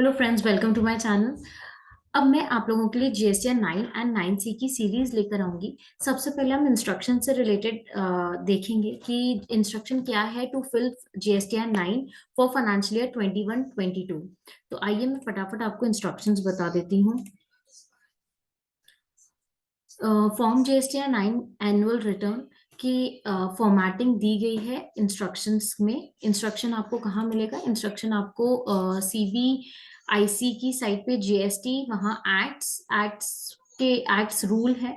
Hello friends, welcome to my channel. अब मैं आप लोगों के लिए जीएसटी 9 एंड 9C की सीरीज लेकर आऊंगी। सबसे पहले हम इंस्ट्रक्शन से रिलेटेड देखेंगे कि इंस्ट्रक्शन क्या है to fill GST 9 for financial year 21-22। तो आइए मैं फटाफट आपको इंस्ट्रक्शंस बता देती हूँ। फॉर्म जीएसटी 9 एनुअल रिटर्न की फॉर्मेटिंग दी गई है इंस्ट्रक्शंस में। इंस्ट्रक्शन आपको कहाँ मिलेगा? इंस्ट्रक्शन आपको CBIC की साइट पे जीएसटी, वहाँ एक्ट्स रूल है।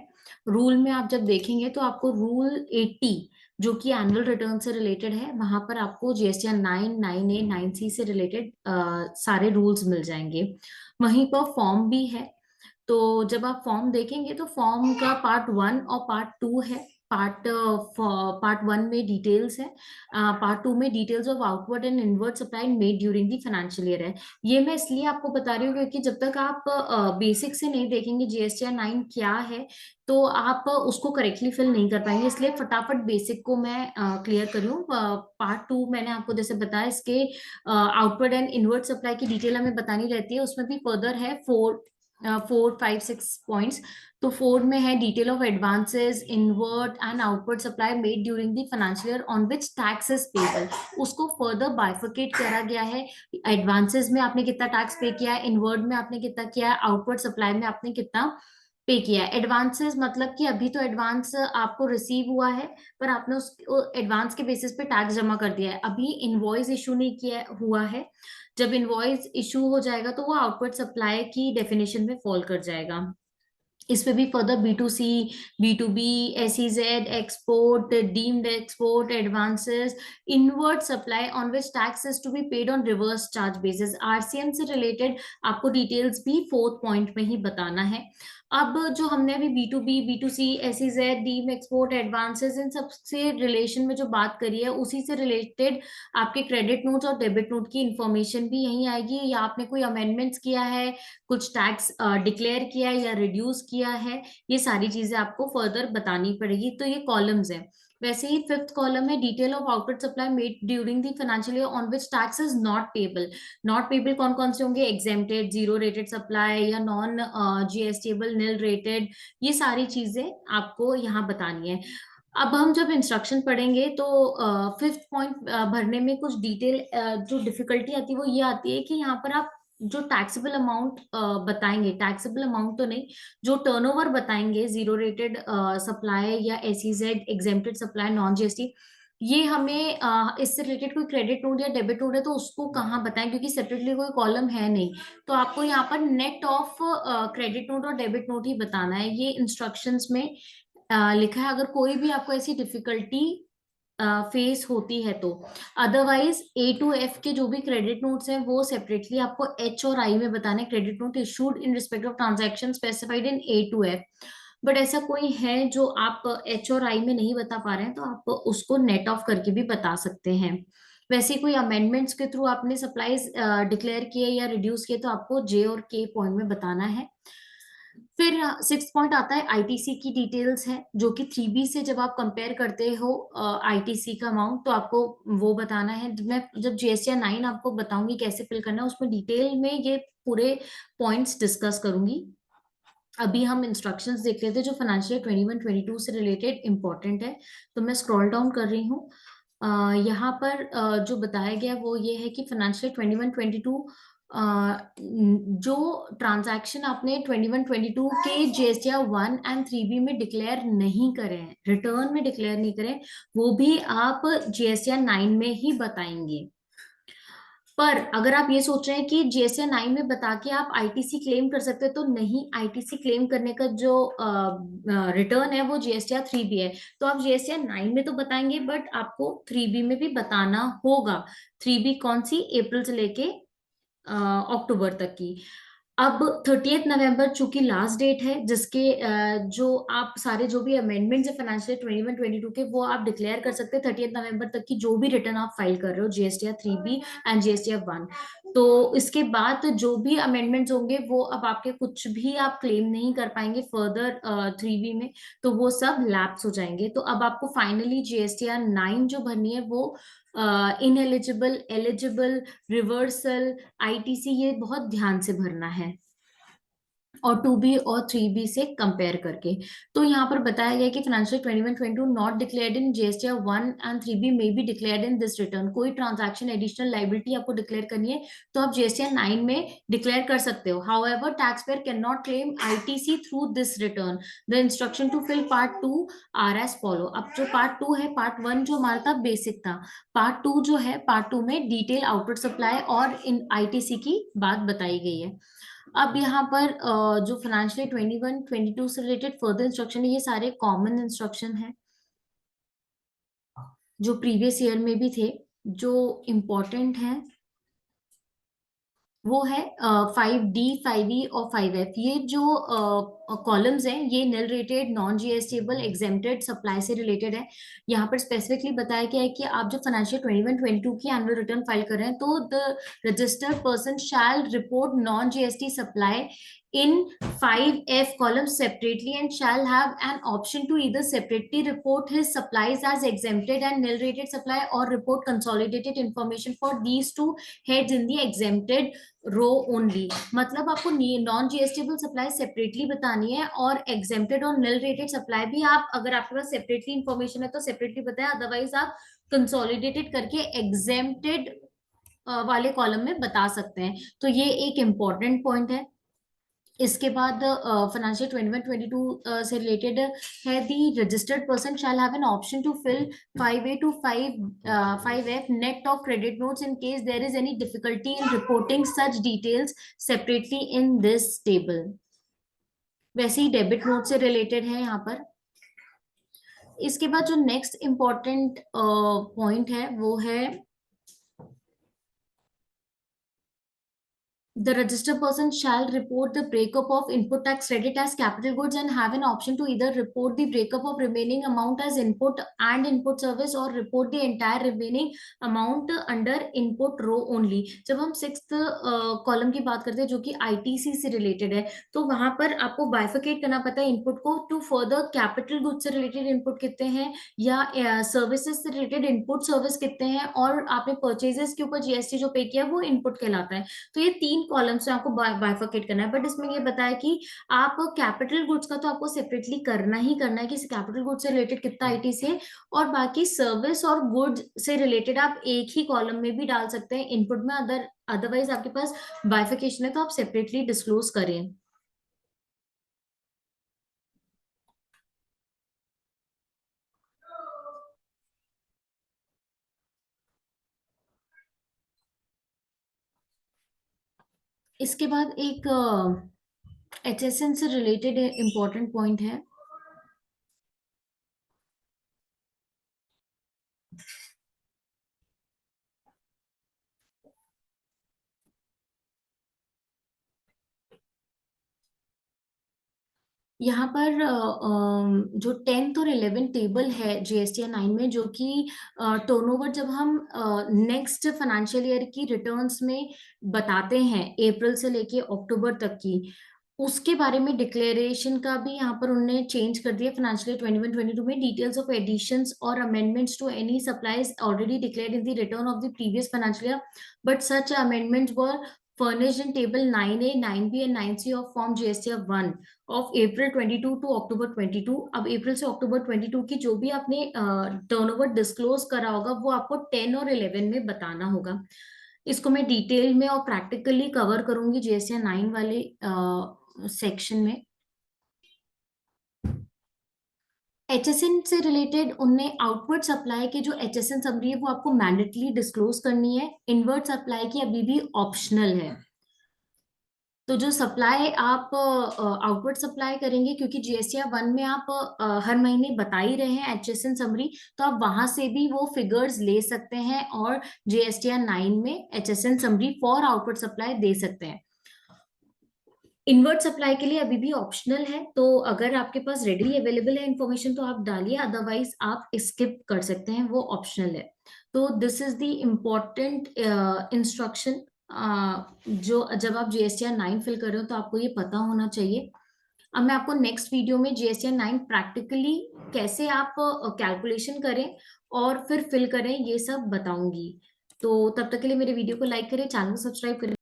रूल में आप जब देखेंगे तो आपको रूल 80 जो कि एनुअल रिटर्न से रिलेटेड है, वहां पर आपको जीएसटी 9, 9A, 9C से रिलेटेड सारे रूल्स मिल जाएंगे। वहीं पर फॉर्म भी है। तो जब आप फॉर्म देखेंगे तो फॉर्म का पार्ट 1 और पार्ट 2 है। पार्ट 1 में डिटेल्स है। पार्ट 2 में details of outward and inward supply made during the financial year है। ये मैं इसलिए आपको बता रही हूँ क्योंकि जब तक आप बेसिक से नहीं देखेंगे जीएसटी 9 क्या है, तो आप उसको करेक्टली फिल नहीं कर पाएंगे। इसलिए फटाफट बेसिक को मैं क्लियर कर लूँ। पार्ट 2 मैंने आपको जैसे बताया, इसके आउटवर्ड एंड इनवर्ड सप्लाई की डिटेल हमें बतानी रहती है। उसमें भी फर्दर है 4, 5, 6 पॉइंट्स। तो 4 में है detail of advances, inward and outward supply made during the financial year on which tax is payable. उसको फर्दर बाइफरकेट करा गया है। एडवांसेस में आपने कितना टैक्स पे किया है, इनवर्ट में आपने कितना किया है, आउटवर्ड सप्लाई में आपने कितना पे किया है। एडवांसेस मतलब कि अभी तो एडवांस आपको रिसीव हुआ है, पर आपने उस एडवांस के बेसिस पे टैक्स जमा कर दिया है, अभी इनवॉइस इशू नहीं किया हुआ है। जब इनवॉइस इशू हो जाएगा तो वो आउटवर्ड सप्लाई की डेफिनेशन में फॉल कर जाएगा। इस पे भी further B2C, B2B, SEZ, export, deemed export, advances, inward supply on which tax is to be paid on reverse charge basis, RCM से रिलेटेड आपको डिटेल्स भी 4th पॉइंट में ही बताना है। अब जो हमने अभी B2B, B2C, SEZ, deem export, advances, इन सब से रिलेशन में जो बात करी है, उसी से रिलेटेड आपके क्रेडिट नोट्स और डेबिट नोट की इंफॉर्मेशन भी यहीं आएगी। या आपने कोई अमेंडमेंट्स किया है, कुछ टैक्स डिक्लेयर किया है या रिड्यूस किया है, ये सारी चीजें आपको फर्दर बतानी पड़ेगी। तो ये कॉलम्स है। वैसे ही 5th कॉलम है detail of outward supply made during the financial year on which tax is not payable. Not payable कौन कौन से होंगे? एग्जेम्प्टेड, जीरो रेटेड सप्लाई या नॉन जीएसटीएबल, निल रेटेड, ये सारी चीजें आपको यहाँ बतानी है। अब हम जब इंस्ट्रक्शन पढ़ेंगे तो 5th पॉइंट भरने में कुछ डिटेल जो डिफिकल्टी आती है वो ये आती है कि यहाँ पर आप जो टैक्सेबल अमाउंट बताएंगे, टैक्सेबल अमाउंट तो नहीं, जो टर्नओवर बताएंगे, जीरो रेटेड सप्लाई या SEZ, exempted supply, non GST, ये हमें इससे रिलेटेड कोई क्रेडिट नोट या डेबिट नोट है तो उसको कहाँ बताएं, क्योंकि सेपरेटली कोई कॉलम है नहीं। तो आपको यहाँ पर नेट ऑफ क्रेडिट नोट और डेबिट नोट ही बताना है। ये इंस्ट्रक्शंस में लिखा है। अगर कोई भी आपको ऐसी डिफिकल्टी फेस होती है तो अदरवाइज A to F के जो भी क्रेडिट नोट्स हैं वो सेपरेटली आपको H और I में बताना है। Credit note issued in respect of transaction specified in A to F। But ऐसा कोई है जो आप H और I में नहीं बता पा रहे हैं तो आप उसको नेट ऑफ करके भी बता सकते हैं। वैसे कोई अमेंडमेंट्स के थ्रू आपने सप्लाईज डिक्लेयर किए या रिड्यूस किए तो आपको J और K पॉइंट में बताना है। फिर 6th पॉइंट आता है आईटीसी की डिटेल्स है, जो कि 3B से जब आप कंपेयर करते हो आईटीसी का अमाउंट तो आपको वो बताना है। मैं जब जीएसटी 9 आपको बताऊंगी कैसे फिल करना है, उसमें डिटेल में ये पूरे पॉइंट्स डिस्कस करूंगी। अभी हम इंस्ट्रक्शंस देख लेते हैं जो फाइनेंशियल 21-22 से रिलेटेड इंपॉर्टेंट है। तो मैं स्क्रॉल डाउन कर रही हूँ। यहाँ पर जो बताया गया वो ये है कि फाइनेंशियल 21-22 जो ट्रांजैक्शन आपने 21-22 के जीएसटीआर 1 एंड 3B में डिक्लेयर नहीं करे हैं, रिटर्न में डिक्लेयर नहीं करें, वो भी आप जीएसटीआर 9 में ही बताएंगे। पर अगर आप ये सोच रहे हैं कि जीएसटी 9 में बता के आप आईटीसी क्लेम कर सकते हैं, तो नहीं, आईटीसी क्लेम करने का जो रिटर्न है वो जीएसटीआर 3B है। तो आप जीएसटीआर 9 में तो बताएंगे बट आपको 3B में भी बताना होगा। 3B कौन सी? अप्रैल से लेके अक्टूबर तक की। अब 30 नवंबर चूंकि लास्ट डेट है जिसके जो आप सारे जो भी अमेंडमेंट्स है फाइनेंशियल 21-22 के, वो आप डिक्लेयर कर सकते हैं 30 नवंबर तक की जो भी रिटर्न आप फाइल कर रहे हो, जीएसटीआर 3B एंड जीएसटीआर 1। तो इसके बाद तो जो भी अमेंडमेंट्स होंगे वो अब आपके कुछ भी आप क्लेम नहीं कर पाएंगे फर्दर 3B में, तो वो सब लैप्स हो जाएंगे। तो अब आपको फाइनली GSTR 9 जो भरनी है वो इनएलिजिबल, एलिजिबल, रिवर्सल, ITC, ये बहुत ध्यान से भरना है, और 2B और 3B से कंपेयर करके। तो यहाँ पर बताया गया कि financial 21-22 not declared in GSTR 1 and 3B may be declared in this return. कोई ट्रांजैक्शन एडिशनल लाइबिलिटी आपको डिक्लेयर करनी है तो आप GSTR 9 में डिक्लेयर कर सकते हो। However tax payer can not claim ITC through this return. The instruction to fill part 2 are as follow. अब जो पार्ट 2 है, पार्ट 1 जो हमारा था बेसिक था, पार्ट 2 जो है, पार्ट 2 में डिटेल आउटपुट सप्लाई और इन ITC की बात बताई गई है। अब यहाँ पर जो फाइनेंशियल 21-22 से रिलेटेड फर्दर इंस्ट्रक्शन है, ये सारे कॉमन इंस्ट्रक्शन है जो प्रीवियस ईयर में भी थे। जो इम्पोर्टेंट है वो है 5D, 5E और 5F। ये जो कॉलम्स हैं ये nil rated, non GSTable, exempted supply से रिलेटेड है। यहाँ पर स्पेसिफिकली बताया गया है कि आप जब फाइनेंशियल 21-22 की एनुअल रिटर्न फाइल कर रहे हैं तो the registered person shell report non GST supply in 5F column separately and shall have an option to either separately report his supplies as exempted and nil rated supply or report consolidated information for these two heads in the exempted row only. मतलब आपको non जीएसटेबल supply separately बतानी है, और exempted और निल rated supply भी आप, अगर आपके पास सेपरेटली इंफॉर्मेशन है तो सेपरेटली बताएं, अदरवाइज आप कंसोलिडेटेड करके एग्जेम्प्टेड वाले कॉलम में बता सकते हैं। तो ये एक इम्पॉर्टेंट पॉइंट है। इसके बाद फाइनेंशियल 21-22 से रिलेटेड है, the registered person shall have an option to fill 5A to 5F net of credit notes in case there is any difficulty in reporting such details separately in this table। वैसे ही debit note से related है यहाँ पर। इसके बाद जो next important point है वो है, the registered person shall report the breakup of input tax credit as capital goods and have an option to either report the breakup of remaining amount as input and input service or report the entire remaining amount under input row only। जब हम sixth column की बात करते हैं जो कि ITC से related है, तो वहां पर आपको बाइफिकेट करना पड़ता है इनपुट को टू फर्दर कैपिटल गुड्स से रिलेटेड इनपुट कितने हैं, या सर्विसेज से रिलेटेड इनपुट सर्विस कितने हैं, और आपने परचेजेस के ऊपर GST जो पे किया वो इनपुट कहलाता है। तो ये 3 कॉलम्स में आपको बाइफरकेट करना है। बट इसमें ये बताया कि आप कैपिटल गुड्स का तो आपको सेपरेटली करना ही करना है कि कैपिटल गुड्स से रिलेटेड कितना ITC है, और बाकी सर्विस और गुड्स से रिलेटेड आप एक ही कॉलम में भी डाल सकते हैं इनपुट में। अदरवाइज आपके पास बाइफिकेशन है तो आप सेपरेटली डिस्क्लोज करें। इसके बाद एक HSN से रिलेटेड इंपॉर्टेंट पॉइंट है। यहाँ पर जो 10th और 11th टेबल है GSTR 9 में, जो कि टर्नओवर जब हम नेक्स्ट फाइनेंशियल ईयर की रिटर्न्स में बताते हैं अप्रैल से लेके अक्टूबर तक की, उसके बारे में डिक्लेरेशन का भी यहाँ पर उन्होंने चेंज कर दिया। फाइनेंशियल 21-22 में डिटेल्स ऑफ एडिशंस और amendments to any supplies already declared in the return of the previous financial year, but such amendments were furnished in table 9A, 9B and 9C of form GSTR 1 of April 22 to October 22। अब अप्रैल से अक्टूबर 22 की जो भी आपने turnover disclose करा होगा वो आपको 10 और 11 में बताना होगा। इसको मैं डिटेल में और प्रैक्टिकली कवर करूंगी GSTR 9 वाले सेक्शन में। HSN से रिलेटेड उनने आउटवर्ड सप्लाई के जो HSN समरी है वो आपको मैंडेटली डिस्क्लोज करनी है। इनवर्ड सप्लाई की अभी भी ऑप्शनल है। तो जो सप्लाई आप आउटवर्ड सप्लाई करेंगे, क्योंकि GSTR 1 में आप हर महीने बता ही रहे हैं HSN समरी, तो आप वहां से भी वो फिगर्स ले सकते हैं और GSTR 9 में HSN summary for outward supply दे सकते हैं। इनवर्ट सप्लाई के लिए अभी भी ऑप्शनल है, तो अगर आपके पास रेडीली अवेलेबल है इंफॉर्मेशन तो आप डालिए, अदरवाइज आप स्किप कर सकते हैं, वो ऑप्शनल है। तो this is the important instruction जो जब आप जीएसटीआर 9 फिल कर रहे हो तो आपको ये पता होना चाहिए। अब मैं आपको नेक्स्ट वीडियो में जीएसटीआर 9 प्रैक्टिकली कैसे आप कैलकुलेशन करें और फिर फिल करें, ये सब बताऊंगी। तो तब तक के लिए मेरे वीडियो को लाइक करें, चैनल को सब्सक्राइब करें।